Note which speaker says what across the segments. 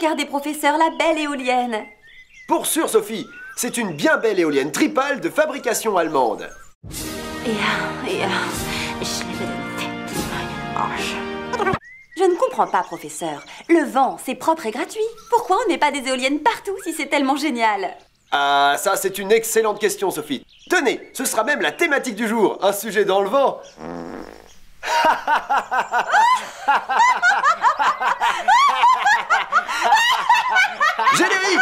Speaker 1: Regardez, professeur, la belle éolienne.
Speaker 2: Pour sûr, Sophie, c'est une bien belle éolienne tripale de fabrication allemande.
Speaker 1: Je ne comprends pas, professeur. Le vent, c'est propre et gratuit. Pourquoi on ne met pas des éoliennes partout si c'est tellement génial?
Speaker 2: Ah, ça c'est une excellente question, Sophie. Tenez, ce sera même la thématique du jour, un sujet dans le vent. Générique.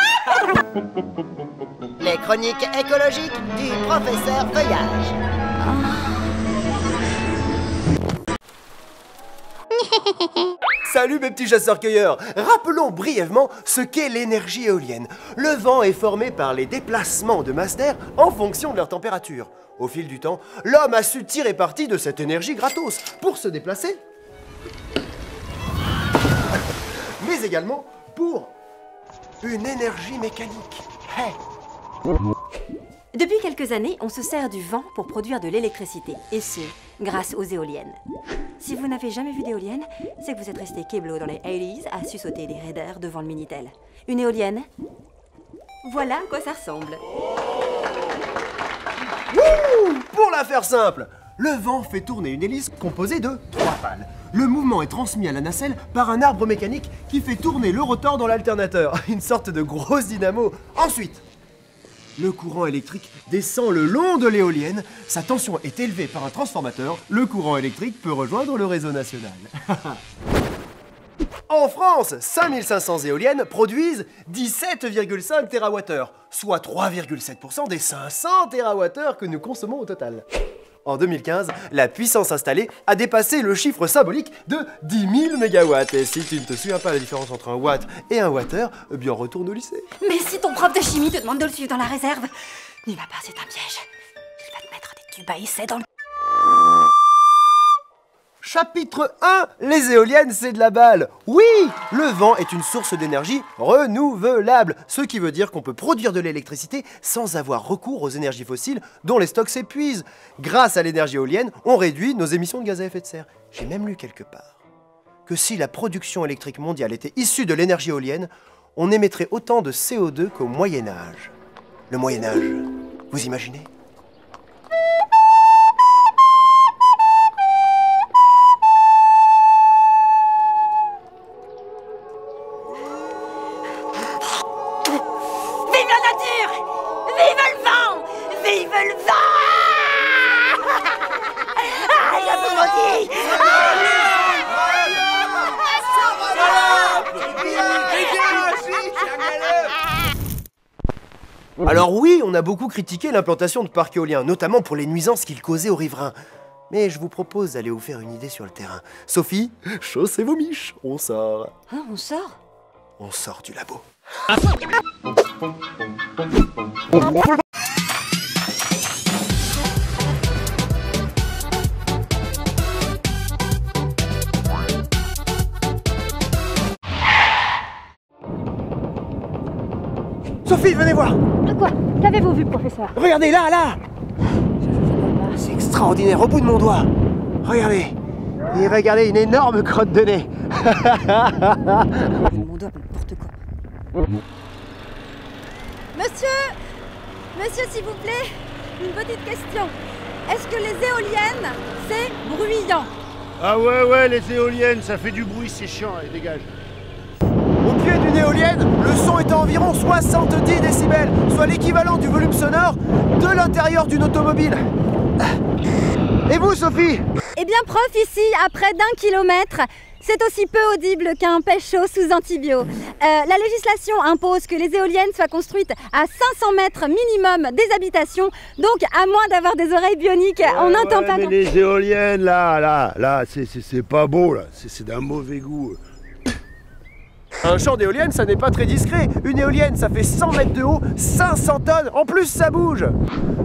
Speaker 3: Les chroniques écologiques du professeur Feuillage.
Speaker 2: Salut mes petits chasseurs-cueilleurs. Rappelons brièvement ce qu'est l'énergie éolienne. Le vent est formé par les déplacements de masses d'air en fonction de leur température. Au fil du temps, l'homme a su tirer parti de cette énergie gratos pour se déplacer, mais également pour une énergie mécanique. Hey.
Speaker 1: Depuis quelques années, on se sert du vent pour produire de l'électricité, et ce, grâce aux éoliennes. Si vous n'avez jamais vu d'éolienne, c'est que vous êtes resté kéblo dans les 80s à sussauter des raiders devant le Minitel. Une éolienne, voilà à quoi ça ressemble.
Speaker 2: Wouh! Pour la faire simple, le vent fait tourner une hélice composée de 3 pales. Le mouvement est transmis à la nacelle par un arbre mécanique qui fait tourner le rotor dans l'alternateur, une sorte de grosse dynamo. Ensuite, le courant électrique descend le long de l'éolienne, sa tension est élevée par un transformateur, le courant électrique peut rejoindre le réseau national. En France, 5500 éoliennes produisent 17,5 TWh, soit 3,7% des 500 TWh que nous consommons au total. En 2015, la puissance installée a dépassé le chiffre symbolique de 10 000 MW. Et si tu ne te souviens pas la différence entre un watt et un wattheure, eh bien retourne au lycée.
Speaker 1: Mais si ton prof de chimie te demande de le suivre dans la réserve, n'y va pas, c'est un piège. Il va te mettre des tubes à essai dans le...
Speaker 2: Chapitre 1, les éoliennes, c'est de la balle. Oui, le vent est une source d'énergie renouvelable, ce qui veut dire qu'on peut produire de l'électricité sans avoir recours aux énergies fossiles dont les stocks s'épuisent. Grâce à l'énergie éolienne, on réduit nos émissions de gaz à effet de serre. J'ai même lu quelque part que si la production électrique mondiale était issue de l'énergie éolienne, on émettrait autant de CO2 qu'au Moyen-Âge. Le Moyen-Âge, vous imaginez ?
Speaker 1: Vive le vent! Ah, je vous maudis!
Speaker 2: Alors oui, on a beaucoup critiqué l'implantation de parcs éoliens, notamment pour les nuisances qu'ils causaient aux riverains. Mais je vous propose d'aller vous faire une idée sur le terrain. Sophie, chaussez vos miches, on sort.
Speaker 1: Hein, on sort?
Speaker 2: On sort du labo. Sophie, venez voir!
Speaker 4: Quoi? Qu'avez-vous vu, professeur?
Speaker 2: Regardez, là, là! C'est extraordinaire, au bout de mon doigt! Regardez! Et regardez, une énorme crotte de nez!
Speaker 1: Mon doigt, n'importe quoi.
Speaker 4: Monsieur, s'il vous plaît, une petite question. Est-ce que les éoliennes, c'est bruyant?
Speaker 5: Ah ouais, les éoliennes, ça fait du bruit, c'est chiant, allez, dégage.
Speaker 2: Au pied d'une éolienne, le son est à environ 70 décibels, soit l'équivalent du volume sonore de l'intérieur d'une automobile. Et vous, Sophie?
Speaker 4: Eh bien, prof, ici, à près d'1 kilomètre, c'est aussi peu audible qu'un pécho sous antibio. La législation impose que les éoliennes soient construites à 500 mètres minimum des habitations, donc à moins d'avoir des oreilles bioniques, on n'entend pas...
Speaker 5: Mais les éoliennes, là, c'est pas beau, là, c'est d'un mauvais goût.
Speaker 2: Un champ d'éolienne, ça n'est pas très discret. Une éolienne, ça fait 100 mètres de haut, 500 tonnes, en plus ça bouge.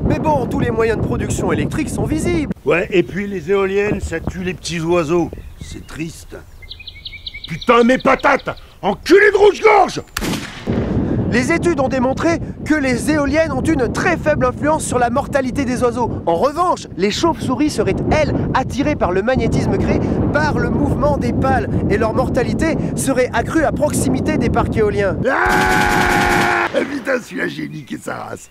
Speaker 2: Mais bon, tous les moyens de production électrique sont visibles.
Speaker 5: Ouais, et puis les éoliennes, ça tue les petits oiseaux. C'est triste. Putain, mes patates! Enculé de rouge-gorge!
Speaker 2: Les études ont démontré que les éoliennes ont une très faible influence sur la mortalité des oiseaux. En revanche, les chauves-souris seraient, elles, attirées par le magnétisme créé par le mouvement des pales et leur mortalité serait accrue à proximité des parcs éoliens.
Speaker 5: Ah putain, celui-là, j'ai niqué sa race.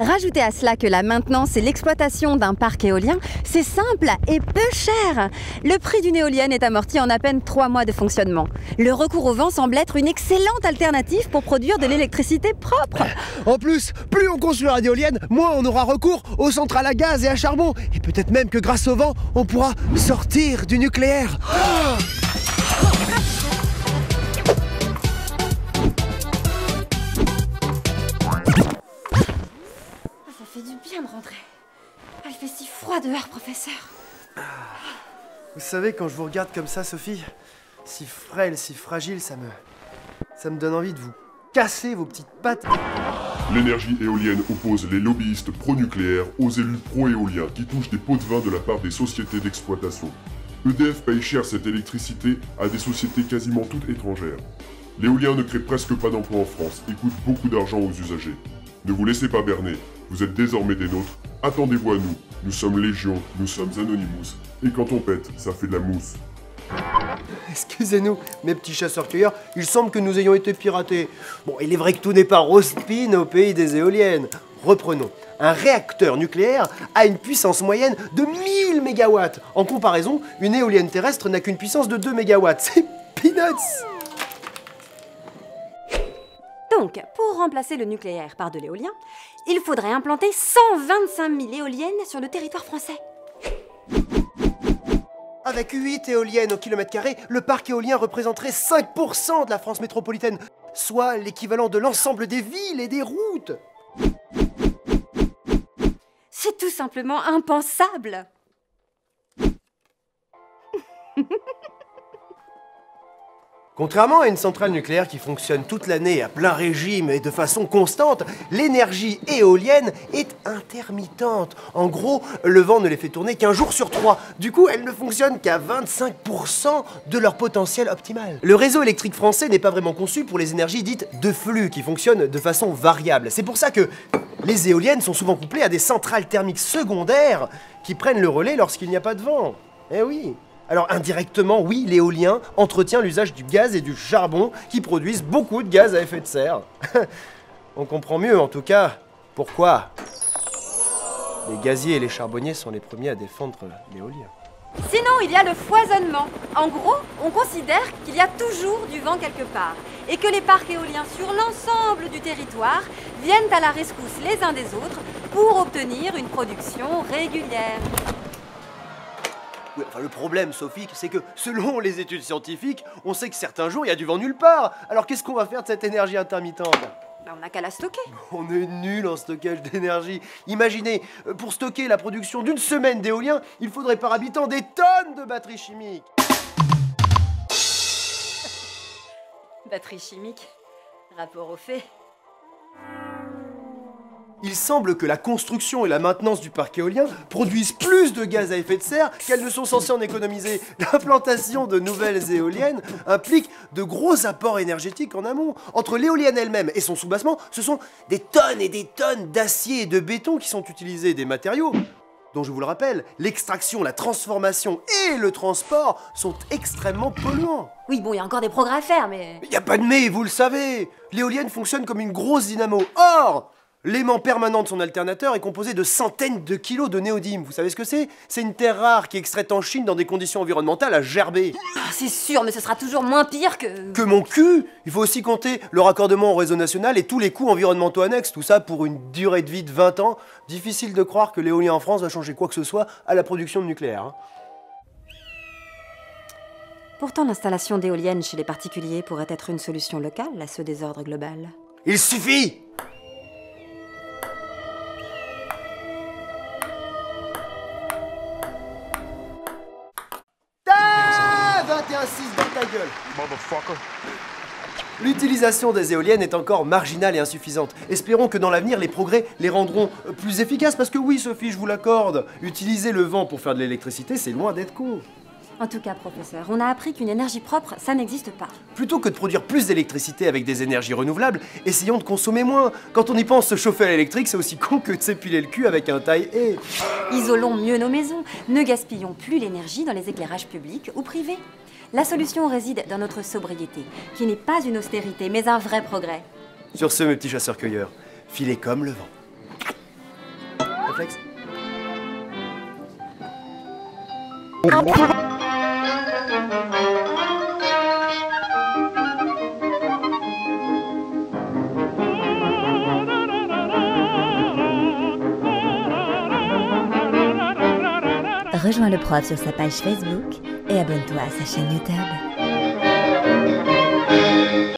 Speaker 4: Rajoutez à cela que la maintenance et l'exploitation d'un parc éolien, c'est simple et peu cher. Le prix d'une éolienne est amorti en à peine 3 mois de fonctionnement. Le recours au vent semble être une excellente alternative pour produire de l'électricité propre.
Speaker 2: En plus, plus on construira d'éoliennes, moins on aura recours aux centrales à gaz et à charbon. Et peut-être même que grâce au vent, on pourra sortir du nucléaire.
Speaker 1: Ça fait du bien de rentrer. Il fait si froid dehors, professeur.
Speaker 2: Vous savez, quand je vous regarde comme ça, Sophie, si frêle, si fragile, ça me donne envie de vous casser vos petites pattes.
Speaker 6: L'énergie éolienne oppose les lobbyistes pro-nucléaires aux élus pro-éoliens qui touchent des pots de vin de la part des sociétés d'exploitation. EDF paye cher cette électricité à des sociétés quasiment toutes étrangères. L'éolien ne crée presque pas d'emplois en France et coûte beaucoup d'argent aux usagers. Ne vous laissez pas berner, vous êtes désormais des nôtres, attendez-vous à nous, nous sommes Légion, nous sommes Anonymous, et quand on pète, ça fait de la mousse.
Speaker 2: Excusez-nous, mes petits chasseurs-cueilleurs, il semble que nous ayons été piratés. Bon, il est vrai que tout n'est pas rose-pine au pays des éoliennes. Reprenons. Un réacteur nucléaire a une puissance moyenne de 1000 MW. En comparaison, une éolienne terrestre n'a qu'une puissance de 2 MW. C'est peanuts!
Speaker 1: Donc, pour remplacer le nucléaire par de l'éolien, il faudrait implanter 125 000 éoliennes sur le territoire français.
Speaker 2: Avec 8 éoliennes au kilomètre carré, le parc éolien représenterait 5% de la France métropolitaine, soit l'équivalent de l'ensemble des villes et des routes.
Speaker 1: C'est tout simplement impensable.
Speaker 2: Contrairement à une centrale nucléaire qui fonctionne toute l'année à plein régime et de façon constante, l'énergie éolienne est intermittente. En gros, le vent ne les fait tourner qu'un jour sur 3. Du coup, elles ne fonctionnent qu'à 25% de leur potentiel optimal. Le réseau électrique français n'est pas vraiment conçu pour les énergies dites de flux qui fonctionnent de façon variable. C'est pour ça que les éoliennes sont souvent couplées à des centrales thermiques secondaires qui prennent le relais lorsqu'il n'y a pas de vent. Eh oui. Alors indirectement, oui, l'éolien entretient l'usage du gaz et du charbon qui produisent beaucoup de gaz à effet de serre. On comprend mieux en tout cas pourquoi les gaziers et les charbonniers sont les premiers à défendre l'éolien.
Speaker 1: Sinon, il y a le foisonnement. En gros, on considère qu'il y a toujours du vent quelque part et que les parcs éoliens sur l'ensemble du territoire viennent à la rescousse les uns des autres pour obtenir une production régulière.
Speaker 2: Oui, enfin, le problème, Sophie, c'est que selon les études scientifiques, on sait que certains jours, il y a du vent nulle part. Alors qu'est-ce qu'on va faire de cette énergie intermittente?
Speaker 1: On n'a qu'à la stocker.
Speaker 2: On est nul en stockage d'énergie. Imaginez, pour stocker la production d'une semaine d'éolien, il faudrait par habitant des tonnes de batteries chimiques.
Speaker 1: Batterie chimique, rapport aux faits.
Speaker 2: Il semble que la construction et la maintenance du parc éolien produisent plus de gaz à effet de serre qu'elles ne sont censées en économiser. L'implantation de nouvelles éoliennes implique de gros apports énergétiques en amont. Entre l'éolienne elle-même et son soubassement, ce sont des tonnes et des tonnes d'acier et de béton qui sont utilisés, des matériaux dont, je vous le rappelle, l'extraction, la transformation et le transport sont extrêmement polluants.
Speaker 1: Oui, bon, il y a encore des progrès à faire, mais...
Speaker 2: Il n'y a pas de mais, vous le savez. L'éolienne fonctionne comme une grosse dynamo. Or, l'aimant permanent de son alternateur est composé de centaines de kilos de néodyme. Vous savez ce que c'est? C'est une terre rare qui est extraite en Chine dans des conditions environnementales à gerber.
Speaker 1: C'est sûr, mais ce sera toujours moins pire que...
Speaker 2: Que mon cul! Il faut aussi compter le raccordement au réseau national et tous les coûts environnementaux annexes. Tout ça pour une durée de vie de 20 ans. Difficile de croire que l'éolien en France va changer quoi que ce soit à la production de nucléaire. Hein.
Speaker 1: Pourtant, l'installation d'éoliennes chez les particuliers pourrait être une solution locale à ce désordre global.
Speaker 2: Il suffit! Ah, 21-6 dans ta gueule!
Speaker 6: Motherfucker.
Speaker 2: L'utilisation des éoliennes est encore marginale et insuffisante. Espérons que dans l'avenir, les progrès les rendront plus efficaces, parce que oui, Sophie, je vous l'accorde, utiliser le vent pour faire de l'électricité, c'est loin d'être con.
Speaker 1: En tout cas, professeur, on a appris qu'une énergie propre, ça n'existe pas.
Speaker 2: Plutôt que de produire plus d'électricité avec des énergies renouvelables, essayons de consommer moins. Quand on y pense, se chauffer à l'électrique, c'est aussi con que de s'épiler le cul avec un taille-haie.
Speaker 1: Isolons mieux nos maisons, ne gaspillons plus l'énergie dans les éclairages publics ou privés. La solution réside dans notre sobriété, qui n'est pas une austérité, mais un vrai progrès.
Speaker 2: Sur ce, mes petits chasseurs-cueilleurs, filez comme le vent. Réflexe.
Speaker 7: Rejoins le prof sur sa page Facebook et abonne-toi à sa chaîne YouTube.